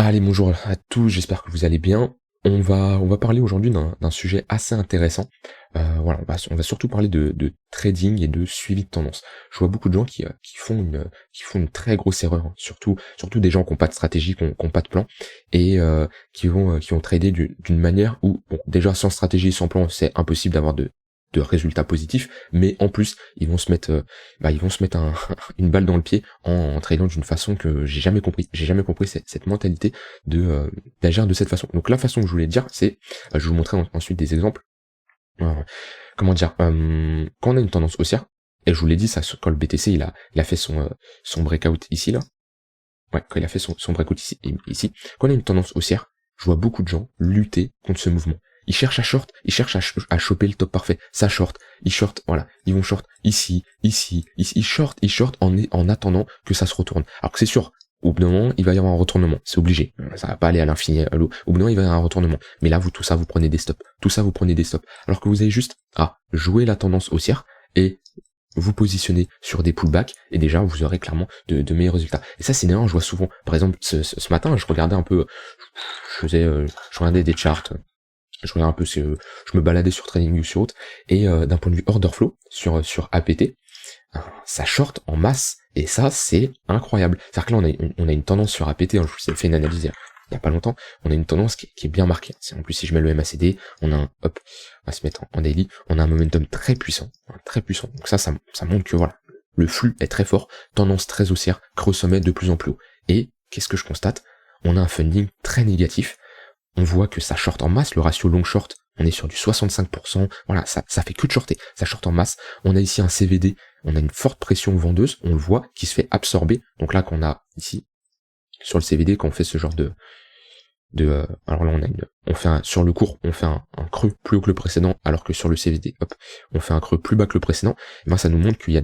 Allez, bonjour à tous, j'espère que vous allez bien. On va parler aujourd'hui d'un sujet assez intéressant. Voilà, on va surtout parler de trading et de suivi de tendance. Je vois beaucoup de gens qui font une très grosse erreur, hein. Surtout des gens qui n'ont pas de stratégie, qui ont pas de plan, et qui vont trader d'une manière où, bon, déjà sans stratégie, sans plan, c'est impossible d'avoir de résultats positifs, mais en plus ils vont se mettre une balle dans le pied en tradant d'une façon que j'ai jamais compris. J'ai jamais compris cette mentalité d'agir de cette façon. Donc la façon que je voulais dire, c'est, je vais vous montrer ensuite des exemples. Euh, Comment dire, quand on a une tendance haussière, et je vous l'ai dit ça quand le BTC il a fait son breakout ici là, ouais, quand il a fait son breakout ici, quand on a une tendance haussière, je vois beaucoup de gens lutter contre ce mouvement. Ils cherchent à short, ils cherchent à choper le top parfait. Ça short, ils short, voilà, ils vont short ici, ils short en attendant que ça se retourne. Alors que c'est sûr, au bout d'un moment, il va y avoir un retournement, c'est obligé. Ça va pas aller à l'infini, à l'eau. Au bout d'un moment, il va y avoir un retournement. Mais là, tout ça, vous prenez des stops. Tout ça, vous prenez des stops. Alors que vous avez juste à jouer la tendance haussière et vous positionnez sur des pullbacks et déjà vous aurez clairement de meilleurs résultats. Et ça c'est une erreur que je vois souvent. Par exemple ce matin je regardais un peu, je regardais des charts, je regardais un peu, je me baladais sur TradingView sur autre, et d'un point de vue order flow sur APT, ça short en masse et ça c'est incroyable. C'est-à-dire que là on a une tendance sur APT, hein, je vous ai fait une analyse il y a pas longtemps, on a une tendance qui est bien marquée. En plus si je mets le MACD, on a on va se mettre en daily, on a un momentum très puissant, hein, très puissant. Donc ça montre que voilà, le flux est très fort, tendance très haussière, creux sommet de plus en plus haut. Et qu'est-ce que je constate? On a un funding très négatif. On voit que ça short en masse, le ratio long short, on est sur du 65%, voilà, ça fait que de shorter, ça short en masse. On a ici un CVD, on a une forte pression vendeuse, on le voit, qui se fait absorber. Donc là qu'on a ici, sur le CVD, quand on fait ce genre alors là sur le cours, on fait un creux plus haut que le précédent, alors que sur le CVD, hop, on fait un creux plus bas que le précédent. Et ben ça nous montre qu'il y a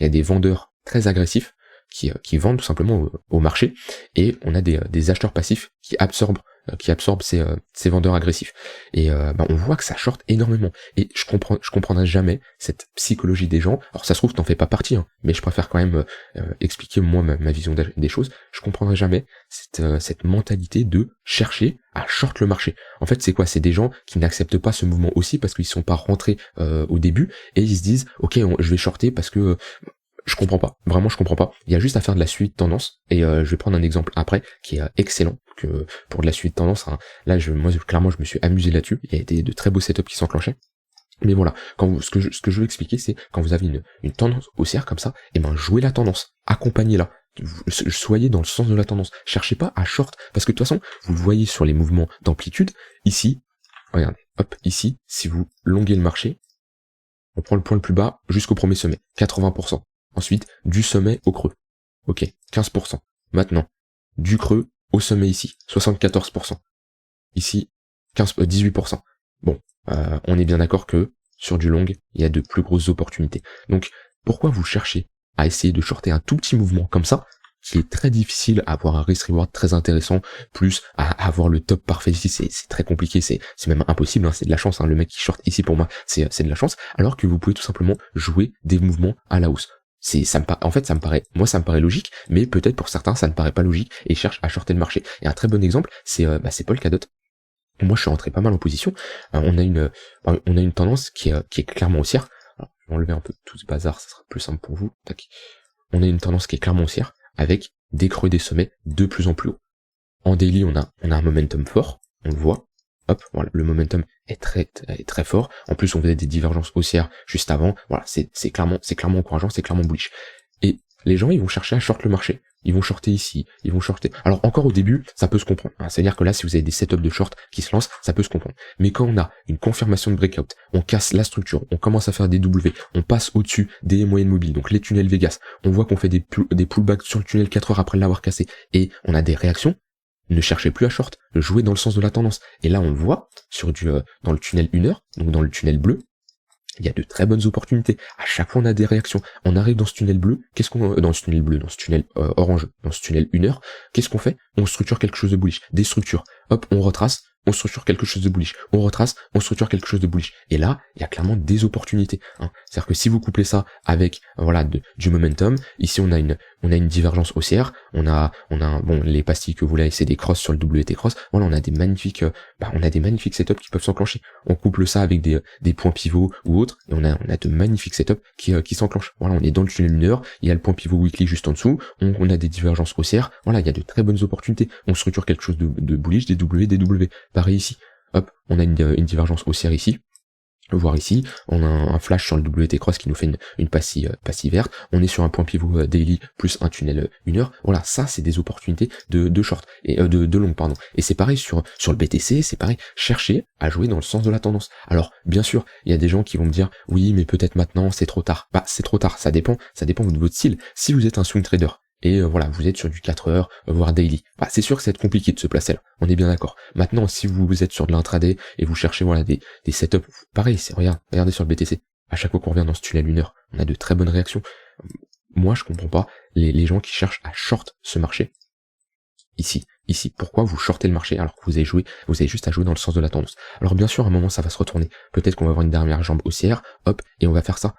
des vendeurs très agressifs qui vendent tout simplement au marché, et on a des acheteurs passifs qui absorbent ces vendeurs agressifs. Et on voit que ça short énormément. Et je comprendrai jamais cette psychologie des gens. Alors ça se trouve t'en fais pas partie, hein, mais je préfère quand même expliquer moi ma vision des choses. Je comprendrai jamais cette mentalité de chercher à short le marché. En fait c'est quoi? C'est des gens qui n'acceptent pas ce mouvement aussi parce qu'ils sont pas rentrés au début, et ils se disent ok je vais shorter parce que je comprends pas, vraiment je comprends pas. Il y a juste à faire de la suite de tendance, et je vais prendre un exemple après qui est excellent que pour de la suite de tendance, hein. Là moi clairement je me suis amusé là-dessus, il y a été de très beaux setups qui s'enclenchaient. Mais voilà, ce que je veux expliquer, c'est quand vous avez une tendance haussière comme ça, et ben jouez la tendance, accompagnez-la. Soyez dans le sens de la tendance. Cherchez pas à short, parce que de toute façon, vous le voyez sur les mouvements d'amplitude, ici, regardez, hop, ici, si vous longuez le marché, on prend le point le plus bas jusqu'au premier sommet, 80%. Ensuite, du sommet au creux. Ok, 15%. Maintenant, du creux au sommet ici, 74%. Ici, 18%. Bon, on est bien d'accord que sur du long, il y a de plus grosses opportunités. Donc, pourquoi vous cherchez à essayer de shorter un tout petit mouvement comme ça, qui est très difficile à avoir un risk-reward très intéressant, plus à avoir le top parfait ici, c'est très compliqué, c'est même impossible, hein, c'est de la chance, hein, le mec qui short ici pour moi, c'est de la chance, alors que vous pouvez tout simplement jouer des mouvements à la hausse. En fait, ça me paraît logique, mais peut-être pour certains, ça ne paraît pas logique, et ils cherchent à shorter le marché. Et un très bon exemple, c'est Polkadot. Moi, je suis rentré pas mal en position. On a une tendance qui est clairement haussière. Alors, je vais enlever un peu tout ce bazar, ça sera plus simple pour vous. Tac. On a une tendance qui est clairement haussière, avec des creux des sommets de plus en plus haut. En daily, on a un momentum fort, on le voit. Hop, voilà, le momentum est très fort. En plus, on faisait des divergences haussières juste avant. Voilà, c'est clairement encourageant, c'est clairement bullish. Et les gens, ils vont chercher à short le marché. Ils vont shorter ici, ils vont shorter. Alors encore au début, ça peut se comprendre, hein. C'est-à-dire que là, si vous avez des setups de short qui se lancent, ça peut se comprendre. Mais quand on a une confirmation de breakout, on casse la structure, on commence à faire des W, on passe au-dessus des moyennes mobiles, donc les tunnels Vegas, on voit qu'on fait des pullbacks sur le tunnel 4 heures après l'avoir cassé, et on a des réactions. Ne cherchez plus à short, jouez dans le sens de la tendance. Et là, on le voit sur dans le tunnel 1 heure, donc dans le tunnel bleu, il y a de très bonnes opportunités. À chaque fois, on a des réactions. On arrive dans ce tunnel bleu. Dans ce tunnel bleu, dans ce tunnel orange, dans ce tunnel 1 heure, qu'est-ce qu'on fait? On structure quelque chose de bullish. Des structures. Hop, on retrace, on structure quelque chose de bullish. On retrace, on structure quelque chose de bullish. Et là, il y a clairement des opportunités, hein. C'est-à-dire que si vous couplez ça avec, voilà, du momentum, ici on a on a une divergence haussière, bon, les pastilles que vous voulez, c'est des crosses sur le WT cross. Voilà, on a des magnifiques setups qui peuvent s'enclencher. On couple ça avec des points pivots ou autres, et on a de magnifiques setups qui s'enclenchent. Voilà, on est dans le tunnel mineur, il y a le point pivot weekly juste en dessous, on a des divergences haussières. Voilà, il y a de très bonnes opportunités. On structure quelque chose de bullish, des W. Pareil ici. Hop, on a une divergence haussière ici. Voir ici, on a un flash sur le WT cross qui nous fait une passille verte, on est sur un point pivot daily plus un tunnel 1 heure. Voilà, ça c'est des opportunités de short et de long, pardon. Et c'est pareil sur le BTC, c'est pareil, cherchez à jouer dans le sens de la tendance. Alors bien sûr, il y a des gens qui vont me dire oui, mais peut-être maintenant c'est trop tard. Bah c'est trop tard, ça dépend de votre style. Si vous êtes un swing trader et voilà, vous êtes sur du 4 heures, voire daily, bah c'est sûr que ça va être compliqué de se placer là, on est bien d'accord. Maintenant, si vous êtes sur de l'intraday et vous cherchez voilà des setups, pareil, regardez sur le BTC, à chaque fois qu'on revient dans ce tunnel 1 heure, on a de très bonnes réactions. Moi je comprends pas les gens qui cherchent à short ce marché. Ici, pourquoi vous shortez le marché alors que vous avez juste à jouer dans le sens de la tendance. Alors bien sûr, à un moment ça va se retourner, peut-être qu'on va avoir une dernière jambe haussière, hop, et on va faire ça.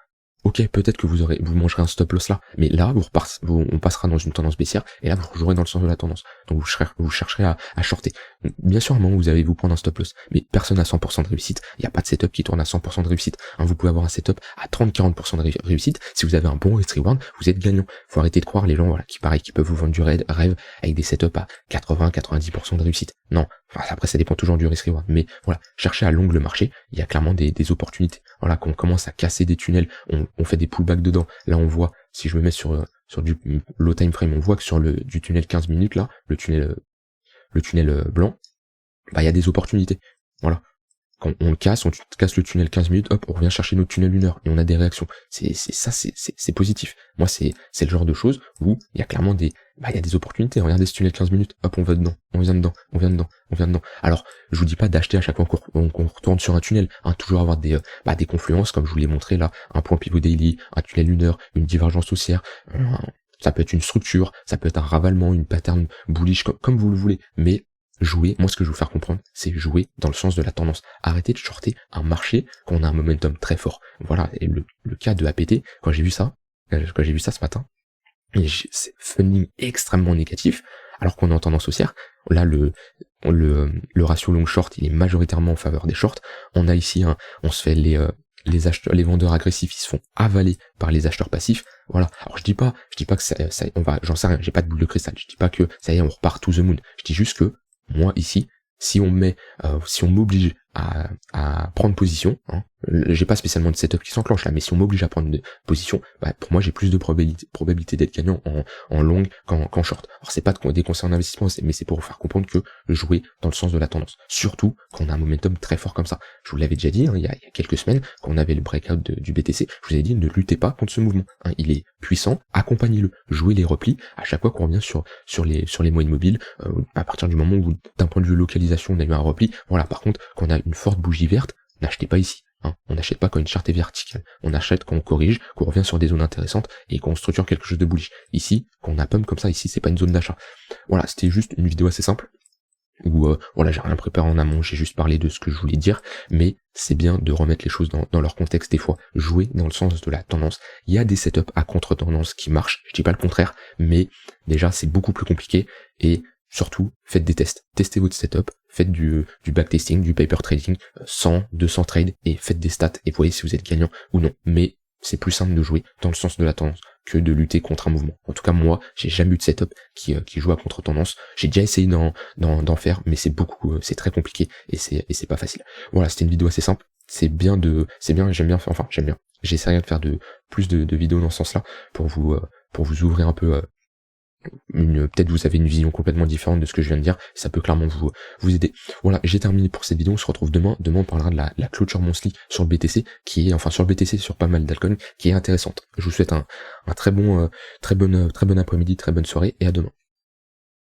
Ok, peut-être que vous mangerez un stop loss là, mais là, on passera dans une tendance baissière, et là, vous jouerez dans le sens de la tendance. Donc, vous chercherez à shorter. Donc, bien sûr, à un moment, vous allez vous prendre un stop loss, mais personne n'a 100% de réussite. Il n'y a pas de setup qui tourne à 100% de réussite. Vous pouvez avoir un setup à 30-40% de réussite. Si vous avez un bon risk reward, vous êtes gagnant. Faut arrêter de croire les gens, voilà, qui peuvent vous vendre du rêve avec des setups à 80-90% de réussite. Non. Enfin, après, ça dépend toujours du risk reward. Mais voilà, cherchez à long le marché. Il y a clairement des opportunités. Voilà, quand on commence à casser des tunnels, on fait des pullbacks dedans. Là, on voit, si je me mets sur du low time frame, on voit que sur du tunnel 15 minutes, là, le tunnel blanc, bah, il y a des opportunités. Voilà. Quand on casse le tunnel 15 minutes, hop, on revient chercher notre tunnel 1 heure et on a des réactions. C'est positif. Moi, c'est le genre de choses où il y a clairement il y a des opportunités. Regardez ce tunnel 15 minutes, hop, on va dedans, on vient dedans. Alors, je vous dis pas d'acheter à chaque fois qu'on retourne sur un tunnel, hein, toujours avoir des confluences, comme je vous l'ai montré là, un point pivot daily, un tunnel 1 heure, une divergence haussière, ça peut être une structure, ça peut être un ravalement, une pattern bullish, comme vous le voulez, mais jouer, moi ce que je veux vous faire comprendre, c'est jouer dans le sens de la tendance. Arrêtez de shorter un marché quand on a un momentum très fort. Voilà, et le cas de APT, quand j'ai vu ça ce matin, c'est funding extrêmement négatif, alors qu'on est en tendance haussière. Là, le ratio long short, il est majoritairement en faveur des shorts. On a ici, on se fait les vendeurs agressifs, ils se font avaler par les acheteurs passifs. Voilà. Alors je dis pas que j'en sais rien, j'ai pas de boule de cristal. Je dis pas que ça y est, on repart to the moon. Je dis juste que moi ici, si on m'oblige à prendre position, hein, j'ai pas spécialement de setup qui s'enclenche là, mais si on m'oblige à prendre une position, bah, pour moi j'ai plus de probabilité d'être gagnant en long qu'en short. Alors c'est pas des conseils en investissement, mais c'est pour vous faire comprendre que jouer dans le sens de la tendance, surtout quand on a un momentum très fort comme ça. Je vous l'avais déjà dit, hein, il y a quelques semaines, quand on avait le breakout du BTC, je vous ai dit ne luttez pas contre ce mouvement, hein, il est puissant, accompagnez-le, jouez les replis à chaque fois qu'on revient sur les moyennes mobiles, à partir du moment où d'un point de vue localisation on a eu un repli. Voilà, par contre quand on a une forte bougie verte, n'achetez pas ici. Hein. On n'achète pas quand une charte est verticale. On achète quand on corrige, qu'on revient sur des zones intéressantes et qu'on structure quelque chose de bullish. Ici, quand on a pump comme ça, ici c'est pas une zone d'achat. Voilà, c'était juste une vidéo assez simple où voilà, j'ai rien préparé en amont, j'ai juste parlé de ce que je voulais dire, mais c'est bien de remettre les choses dans leur contexte des fois, jouer dans le sens de la tendance. Il y a des setups à contre-tendance qui marchent, je dis pas le contraire, mais déjà c'est beaucoup plus compliqué et surtout, faites des tests. Testez votre setup, faites du backtesting, du paper trading, 100, 200 trades, et faites des stats, et voyez si vous êtes gagnant ou non. Mais c'est plus simple de jouer dans le sens de la tendance que de lutter contre un mouvement. En tout cas, moi, j'ai jamais eu de setup qui joue à contre-tendance. J'ai déjà essayé d'en faire, mais c'est très compliqué, et c'est pas facile. Voilà, c'était une vidéo assez simple. J'aime bien. J'essaierai de faire plus de vidéos dans ce sens-là, pour vous ouvrir un peu, peut-être vous avez une vision complètement différente de ce que je viens de dire, ça peut clairement vous aider. Voilà, j'ai terminé pour cette vidéo, on se retrouve demain. Demain on parlera de la clôture monthly sur le BTC, sur pas mal d'altcoins, qui est intéressante. Je vous souhaite un très bon après-midi, très bonne soirée, et à demain.